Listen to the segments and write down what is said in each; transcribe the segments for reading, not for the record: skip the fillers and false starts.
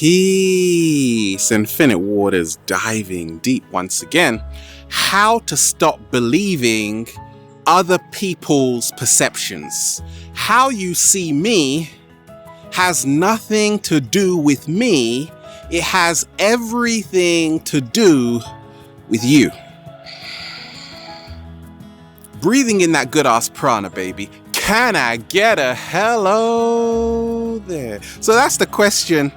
Peace, Infinite Waters diving deep once again. How to stop believing other people's perceptions. How you see me has nothing to do with me. It has everything to do with you. Breathing in that good ass prana, baby. Can I get a hello there? So that's the question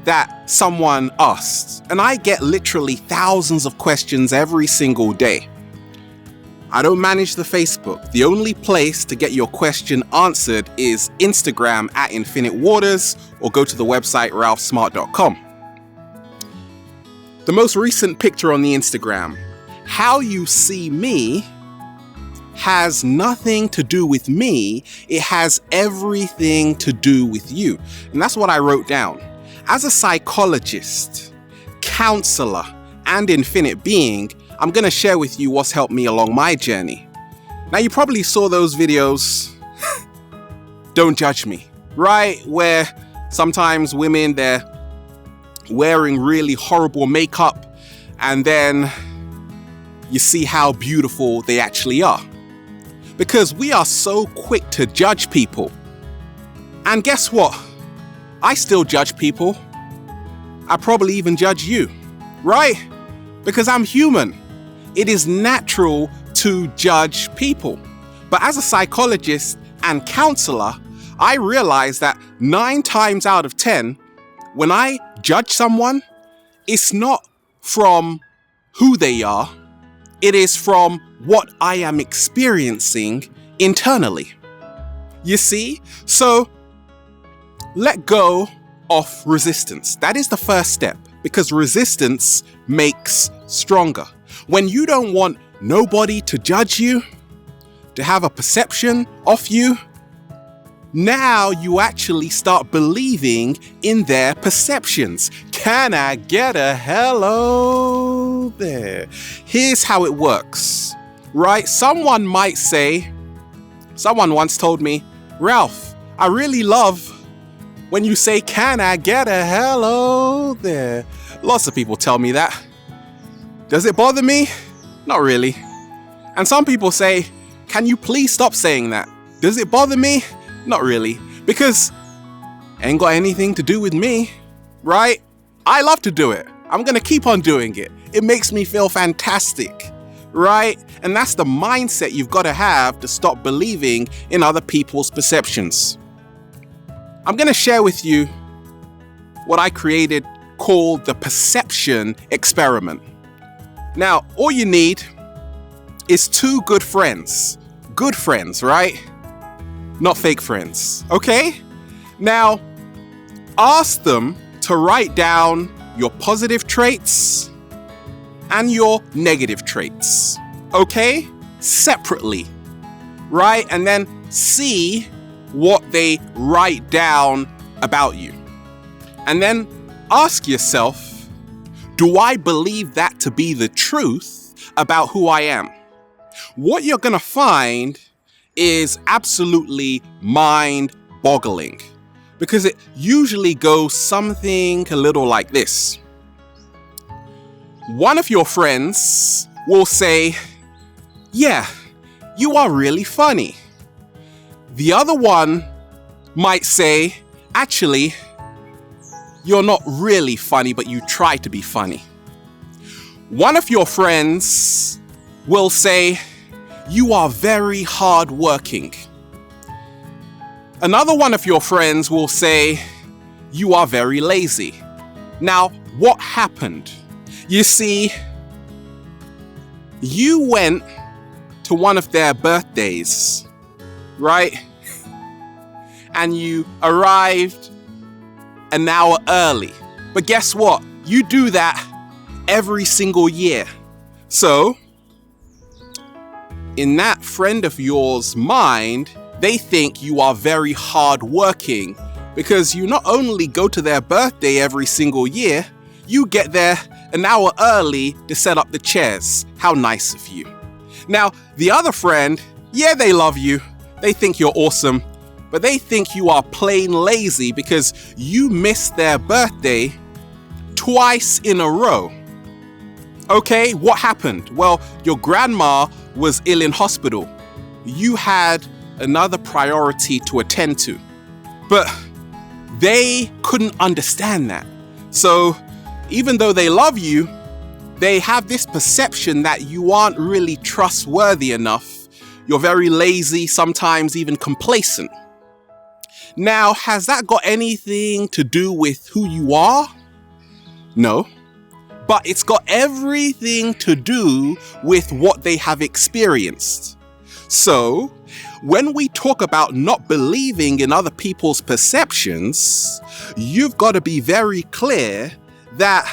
that someone asked. And I get literally thousands of questions every single day. I don't manage the Facebook. The only place to get your question answered is Instagram at Infinite Waters, or go to the website ralphsmart.com. The most recent picture on the Instagram. How you see me has nothing to do with me. It has everything to do with you. And that's what I wrote down. As a psychologist, counselor, and infinite being, I'm going to share with you what's helped me along my journey. Now, you probably saw those videos, don't judge me, right? Where sometimes women, they're wearing really horrible makeup, and then you see how beautiful they actually are. Because we are so quick to judge people. And guess what? I still judge people. I probably even judge you, right? Because I'm human. It is natural to judge people. But as a psychologist and counselor, I realize that 9 times out of 10, when I judge someone, it's not from who they are. It is from what I am experiencing internally. You see? So let go of resistance. That is the first step, because resistance makes stronger. When you don't want nobody to judge you, to have a perception of you, now you actually start believing in their perceptions. Can I get a hello there? Here's how it works, right? Someone once told me, Ralph, I really love when you say, can I get a hello there? Lots of people tell me that. Does it bother me? Not really. And some people say, can you please stop saying that? Does it bother me? Not really. Because it ain't got anything to do with me, right? I love to do it. I'm going to keep on doing it. It makes me feel fantastic, right? And that's the mindset you've got to have to stop believing in other people's perceptions. I'm going to share with you what I created called the perception experiment. Now, all you need is 2 good friends. Good friends, right? Not fake friends, okay? Now, ask them to write down your positive traits and your negative traits, okay? Separately, right? And then see what they write down about you. And then ask yourself, do I believe that to be the truth about who I am? What you're gonna find is absolutely mind-boggling, because it usually goes something a little like this. One of your friends will say, yeah, you are really funny. The other one might say, actually, you're not really funny, but you try to be funny. One of your friends will say, you are very hardworking. Another one of your friends will say, you are very lazy. Now, what happened? You see, you went to one of their birthdays, right? And you arrived an hour early. But guess what? You do that every single year. So, in that friend of yours' mind, they think you are very hardworking, because you not only go to their birthday every single year, you get there an hour early to set up the chairs. How nice of you. Now, the other friend, yeah, they love you. They think you're awesome, but they think you are plain lazy because you missed their birthday twice in a row. Okay, what happened? Well, your grandma was ill in hospital. You had another priority to attend to. But they couldn't understand that. So even though they love you, they have this perception that you aren't really trustworthy enough. You're very lazy, sometimes even complacent. Now, has that got anything to do with who you are? No. But it's got everything to do with what they have experienced. So, when we talk about not believing in other people's perceptions, you've got to be very clear that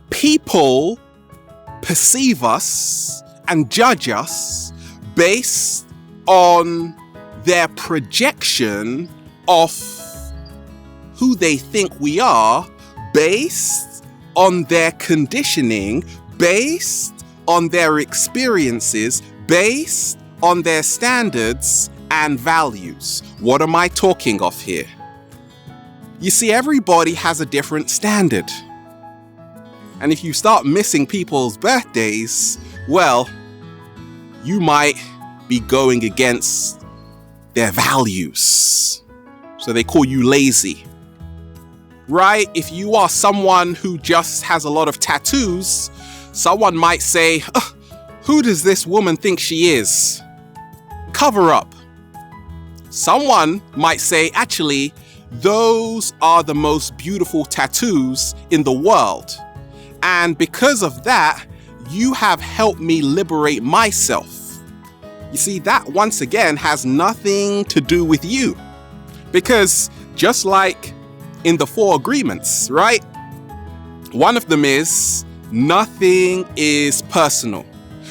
people perceive us and judge us based on their projection of who they think we are, based on their conditioning, based on their experiences, based on their standards and values. What am I talking of here? You see, everybody has a different standard. And if you start missing people's birthdays, well, you might be going against their values. So they call you lazy. Right? If you are someone who just has a lot of tattoos, someone might say, who does this woman think she is? Cover up. Someone might say, actually, those are the most beautiful tattoos in the world. And because of that, you have helped me liberate myself. You see, that once again has nothing to do with you. Because just like in the 4 agreements, right? One of them is nothing is personal.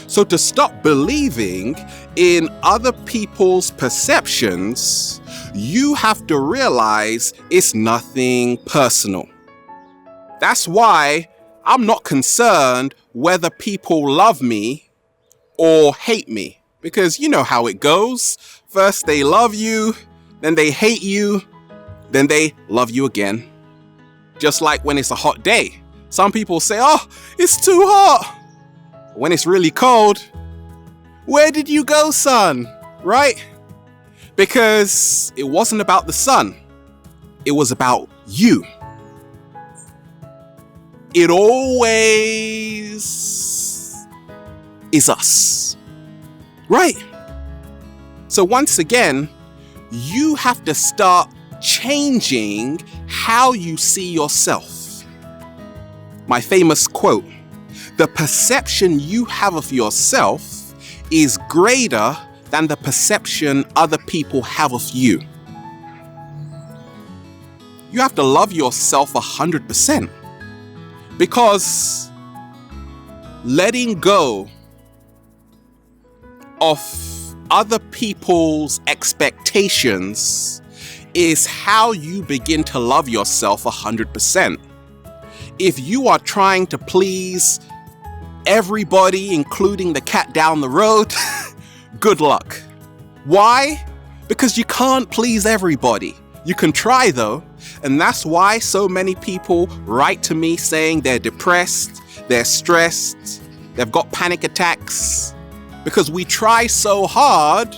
So to stop believing in other people's perceptions, you have to realize it's nothing personal. That's why I'm not concerned whether people love me or hate me, because you know how it goes. First they love you, then they hate you, then they love you again. Just like when it's a hot day. Some people say, oh, it's too hot. When it's really cold, where did you go, son? Right? Because it wasn't about the sun. It was about you. It always is us. Right? So once again, you have to start changing how you see yourself. My famous quote, the perception you have of yourself is greater than the perception other people have of you. You have to love yourself 100%, because letting go of other people's expectations is how you begin to love yourself 100%. If you are trying to please everybody, including the cat down the road, good luck. Why? Because you can't please everybody. You can try though, and that's why so many people write to me saying they're depressed, they're stressed, they've got panic attacks, because we try so hard,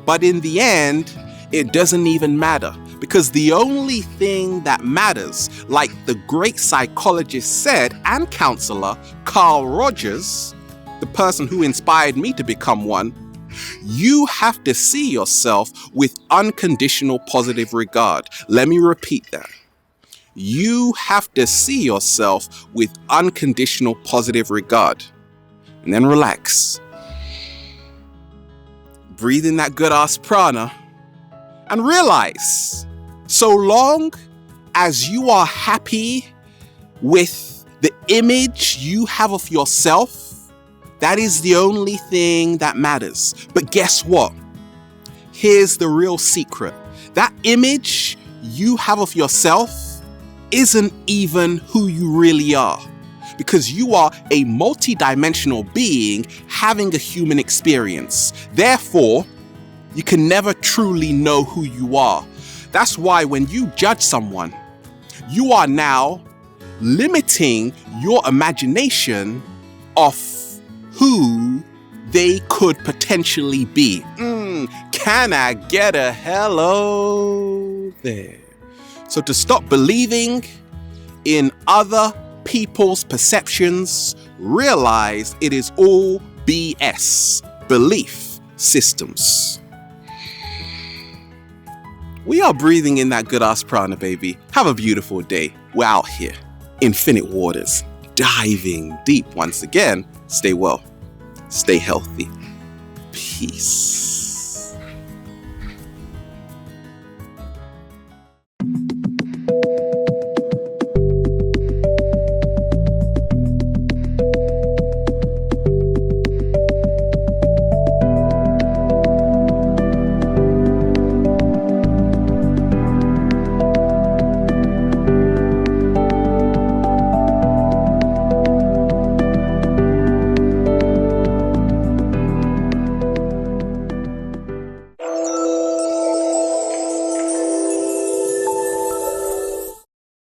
but in the end, it doesn't even matter. Because the only thing that matters, like the great psychologist said and counselor Carl Rogers, the person who inspired me to become one, you have to see yourself with unconditional positive regard. Let me repeat that. You have to see yourself with unconditional positive regard. And then relax. Breathe in that good ass prana and realize, so long as you are happy with the image you have of yourself, that is the only thing that matters. But guess what? Here's the real secret. That image you have of yourself isn't even who you really are, because you are a multidimensional being having a human experience. Therefore, You can never truly know who you are. That's why when you judge someone, you are now limiting your imagination of who they could potentially be. Can I get a hello there? So to stop believing in other people's perceptions, realize it is all BS, belief systems. We are breathing in that good ass prana, baby. Have a beautiful day. We're out here, infinite waters, diving deep once again. Stay well, stay healthy. Peace.